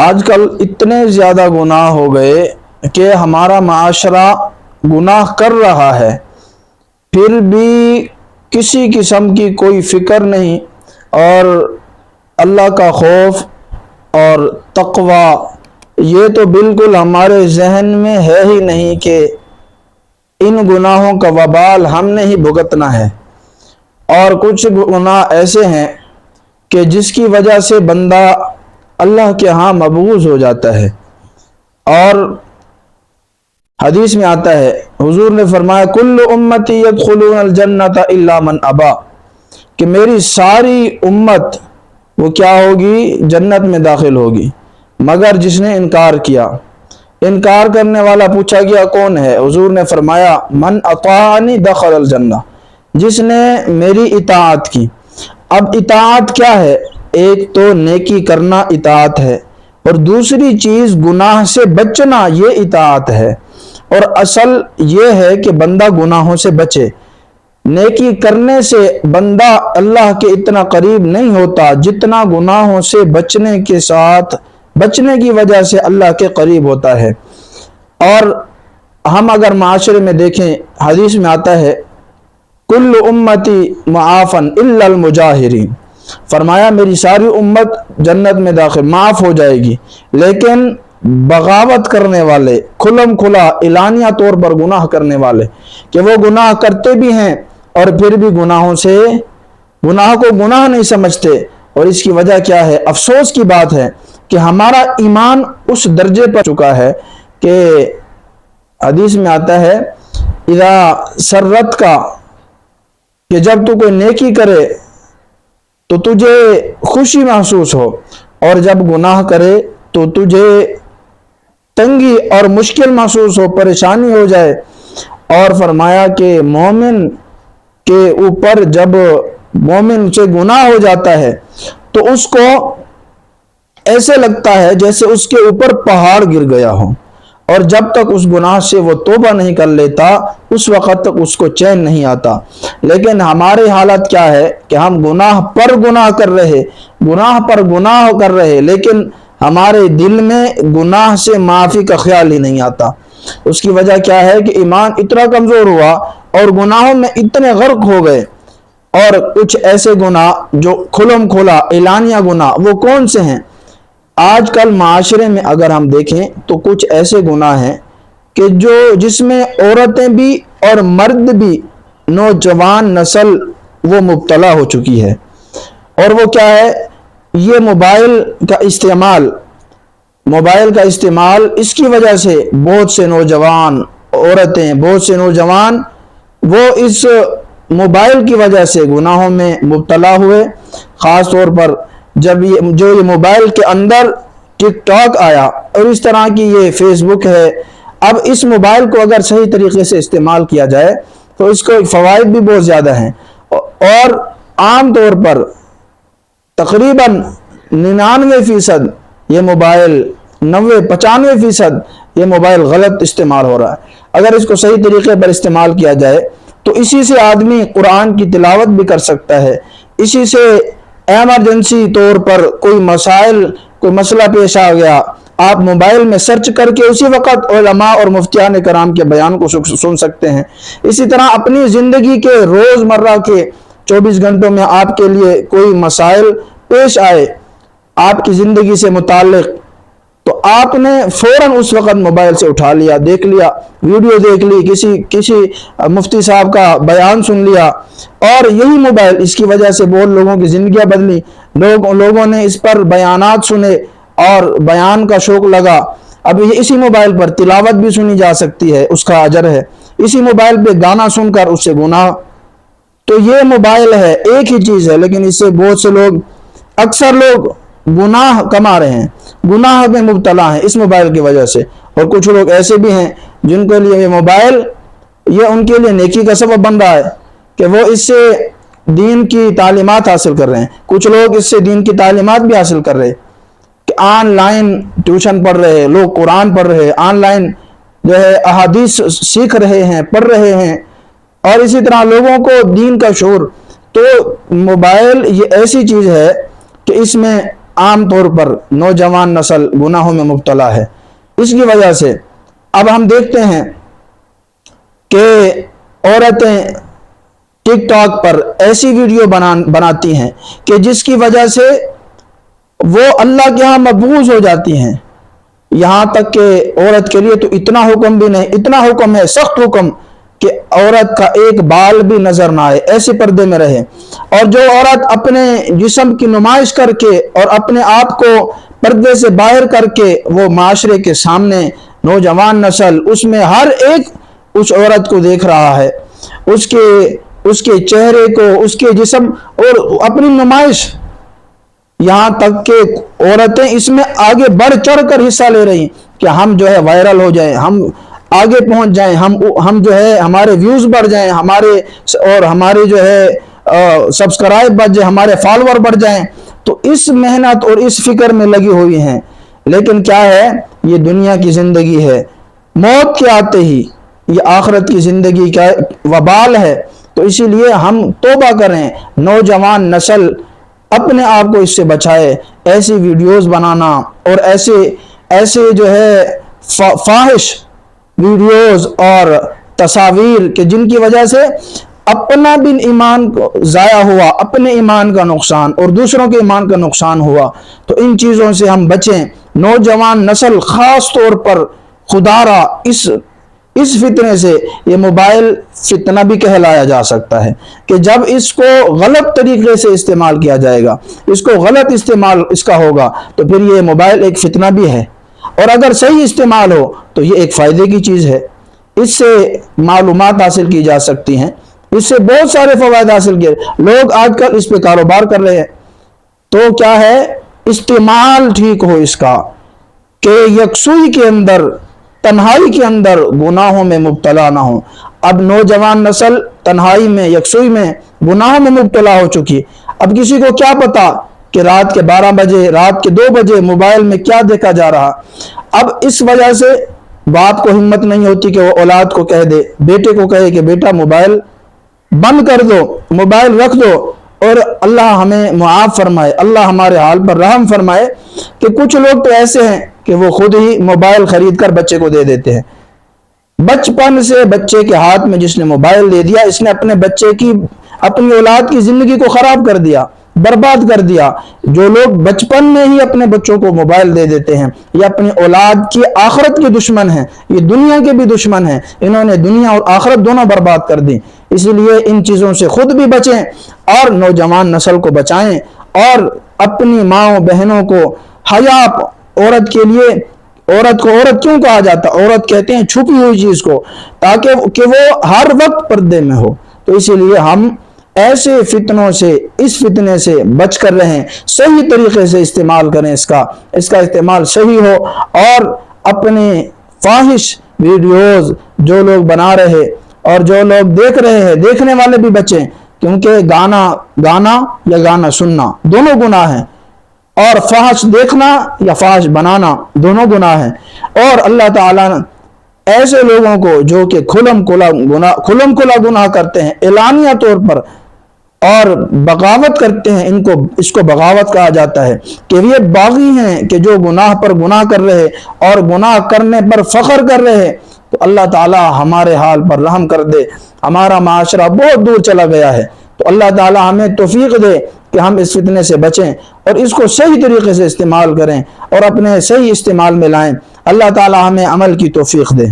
آج کل اتنے زیادہ گناہ ہو گئے کہ ہمارا معاشرہ گناہ کر رہا ہے، پھر بھی کسی قسم کی کوئی فکر نہیں، اور اللہ کا خوف اور تقوی یہ تو بالکل ہمارے ذہن میں ہے ہی نہیں کہ ان گناہوں کا وبال ہم نے ہی بھگتنا ہے۔ اور کچھ گناہ ایسے ہیں کہ جس کی وجہ سے بندہ اللہ کے ہاں مبغوض ہو جاتا ہے۔ اور حدیث میں آتا ہے، حضور نے فرمایا کل امتی یدخلون الجنت الا من ابا، کہ میری ساری امت وہ کیا ہوگی؟ جنت میں داخل ہوگی مگر جس نے انکار کیا۔ انکار کرنے والا پوچھا گیا کون ہے؟ حضور نے فرمایا من اطاعنی دخل الجنہ، جس نے میری اطاعت کی۔ اب اطاعت کیا ہے؟ ایک تو نیکی کرنا اطاعت ہے، اور دوسری چیز گناہ سے بچنا یہ اطاعت ہے۔ اور اصل یہ ہے کہ بندہ گناہوں سے بچے۔ نیکی کرنے سے بندہ اللہ کے اتنا قریب نہیں ہوتا جتنا گناہوں سے بچنے کی وجہ سے اللہ کے قریب ہوتا ہے۔ اور ہم اگر معاشرے میں دیکھیں، حدیث میں آتا ہے کل امتی معافن الا المجاہرین، فرمایا میری ساری امت جنت میں داخل معاف ہو جائے گی، لیکن بغاوت کرنے والے، کھلم کھلا اعلانیہ طور پر گناہ کرنے والے، کہ وہ گناہ کرتے بھی ہیں اور پھر بھی گناہ کو گناہ نہیں سمجھتے۔ اور اس کی وجہ کیا ہے؟ افسوس کی بات ہے کہ ہمارا ایمان اس درجے پر چکا ہے کہ حدیث میں آتا ہے اذا سرت کا، کہ جب تو کوئی نیکی کرے تو تجھے خوشی محسوس ہو، اور جب گناہ کرے تو تجھے تنگی اور مشکل محسوس ہو، پریشانی ہو جائے۔ اور فرمایا کہ مومن کے اوپر جب مومن سے گناہ ہو جاتا ہے تو اس کو ایسے لگتا ہے جیسے اس کے اوپر پہاڑ گر گیا ہو، اور جب تک اس گناہ سے وہ توبہ نہیں کر لیتا اس وقت تک اس کو چین نہیں آتا۔ لیکن ہماری حالت کیا ہے کہ ہم گناہ پر گناہ کر رہے، لیکن ہمارے دل میں گناہ سے معافی کا خیال ہی نہیں آتا۔ اس کی وجہ کیا ہے کہ ایمان اتنا کمزور ہوا اور گناہوں میں اتنے غرق ہو گئے۔ اور کچھ ایسے گناہ جو کھلم کھلا اعلانیہ گناہ، وہ کون سے ہیں؟ آج کل معاشرے میں اگر ہم دیکھیں تو کچھ ایسے گناہ ہیں کہ جس میں عورتیں بھی اور مرد بھی، نوجوان نسل وہ مبتلا ہو چکی ہے۔ اور وہ کیا ہے؟ یہ موبائل کا استعمال، اس کی وجہ سے بہت سے نوجوان عورتیں، بہت سے نوجوان وہ اس موبائل کی وجہ سے گناہوں میں مبتلا ہوئے۔ خاص طور پر جب یہ موبائل کے اندر ٹک ٹاک آیا اور اس طرح کی یہ فیس بک ہے، اب اس موبائل کو اگر صحیح طریقے سے استعمال کیا جائے تو اس کو فوائد بھی بہت زیادہ ہیں، اور عام طور پر تقریباً 99% یہ موبائل 95% یہ موبائل غلط استعمال ہو رہا ہے۔ اگر اس کو صحیح طریقے پر استعمال کیا جائے تو اسی سے آدمی قرآن کی تلاوت بھی کر سکتا ہے، اسی سے ایمرجنسی طور پر کوئی مسئلہ پیش آ گیا، آپ موبائل میں سرچ کر کے اسی وقت علماء اور مفتیان کرام کے بیان کو سن سکتے ہیں۔ اسی طرح اپنی زندگی کے روزمرہ کے 24 گھنٹوں میں آپ کے لیے کوئی مسائل پیش آئے آپ کی زندگی سے متعلق، تو آپ نے فوراً اس وقت موبائل سے اٹھا لیا، دیکھ لیا، ویڈیو دیکھ لی، کسی مفتی صاحب کا بیان سن لیا، اور یہی موبائل، اس کی وجہ سے بہت لوگوں کی زندگیاں بدلی، لوگوں نے اس پر بیانات سنے اور بیان کا شوق لگا۔ اب اسی موبائل پر تلاوت بھی سنی جا سکتی ہے، اس کا اجر ہے، اسی موبائل پہ گانا سن کر اس سے گناہ۔ تو یہ موبائل ہے، ایک ہی چیز ہے، لیکن اس سے بہت سے اکثر لوگ گناہ کما رہے ہیں، گناہ میں مبتلا ہیں اس موبائل کی وجہ سے۔ اور کچھ لوگ ایسے بھی ہیں جن کے لیے یہ موبائل یہ ان کے لیے نیکی کا سبب بن رہا ہے کہ وہ اس سے دین کی تعلیمات حاصل کر رہے ہیں۔ کچھ لوگ اس سے دین کی تعلیمات بھی حاصل کر رہے ہیں کہ آن لائن ٹیوشن پڑھ رہے ہیں، لوگ قرآن پڑھ رہے ہیں، آن لائن احادیث سیکھ رہے ہیں، پڑھ رہے ہیں، اور اسی طرح لوگوں کو دین کا شعور۔ تو موبائل یہ ایسی چیز ہے کہ اس میں عام طور پر نوجوان نسل گناہوں میں مبتلا ہے۔ اس کی وجہ سے اب ہم دیکھتے ہیں کہ عورتیں ٹک ٹاک پر ایسی ویڈیو بناتی ہیں کہ جس کی وجہ سے وہ اللہ کے ہاں مقبول ہو جاتی ہیں۔ یہاں تک کہ عورت کے لیے تو اتنا حکم بھی نہیں، اتنا حکم ہے، سخت حکم، کہ عورت کا ایک بال بھی نظر نہ آئے، ایسے پردے میں رہے۔ اور جو عورت اپنے جسم کی نمائش کر کے اور اپنے آپ کو پردے سے باہر کر کے وہ معاشرے کے سامنے نوجوان نسل اس میں ہر ایک اس عورت کو دیکھ رہا ہے، اس کے چہرے کو، اس کے جسم اور اپنی نمائش، یہاں تک کہ عورتیں اس میں آگے بڑھ چڑھ کر حصہ لے رہی کہ ہم جو ہے وائرل ہو جائیں، ہم آگے پہنچ جائیں، ہم جو ہے ہمارے ویوز بڑھ جائیں، ہمارے جو ہے سبسکرائب بڑھ جائیں، ہمارے فالوور بڑھ جائیں۔ تو اس محنت اور اس فکر میں لگی ہوئی ہیں، لیکن کیا ہے، یہ دنیا کی زندگی ہے، موت کے آتے ہی یہ آخرت کی زندگی کا وبال ہے۔ تو اسی لیے ہم توبہ کریں، نوجوان نسل اپنے آپ کو اس سے بچائے۔ ایسی ویڈیوز بنانا اور ایسے جو ہے فاحش ویڈیوز اور تصاویر کہ جن کی وجہ سے اپنا بھی ایمان ضائع ہوا، اپنے ایمان کا نقصان اور دوسروں کے ایمان کا نقصان ہوا، تو ان چیزوں سے ہم بچیں۔ نوجوان نسل خاص طور پر خدا را اس فتنے سے، یہ موبائل فتنہ بھی کہلایا جا سکتا ہے کہ جب اس کو غلط طریقے سے استعمال کیا جائے گا، اس کو غلط استعمال اس کا ہوگا، تو پھر یہ موبائل ایک فتنہ بھی ہے۔ اور اگر صحیح استعمال ہو تو یہ ایک فائدے کی چیز ہے، اس سے معلومات حاصل کی جا سکتی ہیں، اس سے بہت سارے فوائد حاصل کیے۔ لوگ آج کل اس پہ کاروبار کر رہے ہیں۔ تو کیا ہے، استعمال ٹھیک ہو اس کا، کہ یکسوئی کے اندر، تنہائی کے اندر گناہوں میں مبتلا نہ ہو۔ اب نوجوان نسل تنہائی میں، یکسوئی میں گناہوں میں مبتلا ہو چکی۔ اب کسی کو کیا پتا کہ رات کے 12 بجے، رات کے 2 بجے موبائل میں کیا دیکھا جا رہا۔ اب اس وجہ سے باپ کو ہمت نہیں ہوتی کہ وہ اولاد کو کہہ دے، بیٹے کو کہے کہ بیٹا موبائل بند کر دو، موبائل رکھ دو۔ اور اللہ ہمیں معاف فرمائے، اللہ ہمارے حال پر رحم فرمائے کہ کچھ لوگ تو ایسے ہیں کہ وہ خود ہی موبائل خرید کر بچے کو دے دیتے ہیں۔ بچپن سے بچے کے ہاتھ میں جس نے موبائل دے دیا، اس نے اپنے بچے کی، اپنی اولاد کی زندگی کو خراب کر دیا، برباد کر دیا۔ جو لوگ بچپن میں ہی اپنے بچوں کو موبائل دے دیتے ہیں، یہ اپنی اولاد کی آخرت کے دشمن ہیں، یہ دنیا کے بھی دشمن ہیں، انہوں نے دنیا اور آخرت دونوں برباد کر دی۔ اسی لیے ان چیزوں سے خود بھی بچیں اور نوجوان نسل کو بچائیں، اور اپنی ماں بہنوں کو حیا، عورت کے لیے، عورت کو عورت کیوں کہا جاتا؟ عورت کہتے ہیں چھپی ہوئی چیز کو، تاکہ کہ وہ ہر وقت پردے میں ہو۔ تو اسی لیے ہم ایسے فتنوں سے، اس فتنے سے بچ کر رہیں، صحیح طریقے سے استعمال کریں، اس کا استعمال صحیح ہو، اور اپنے فاحش ویڈیوز جو لوگ بنا رہے اور جو لوگ دیکھ رہے ہیں، دیکھنے والے بھی بچیں، کیونکہ گانا یا گانا سننا دونوں گناہ ہیں، اور فحش دیکھنا یا فحش بنانا دونوں گناہ ہیں۔ اور اللہ تعالیٰ نے ایسے لوگوں کو جو کہ کھلم کھلا گناہ کرتے ہیں اعلانیہ طور پر اور بغاوت کرتے ہیں، اس کو بغاوت کہا جاتا ہے، کہ یہ باغی ہیں کہ جو گناہ پر گناہ کر رہے اور گناہ کرنے پر فخر کر رہے۔ تو اللہ تعالیٰ ہمارے حال پر رحم کر دے، ہمارا معاشرہ بہت دور چلا گیا ہے۔ تو اللہ تعالیٰ ہمیں توفیق دے کہ ہم اس فتنے سے بچیں اور اس کو صحیح طریقے سے استعمال کریں اور اپنے صحیح استعمال میں لائیں۔ اللہ تعالیٰ ہمیں عمل کی توفیق دے۔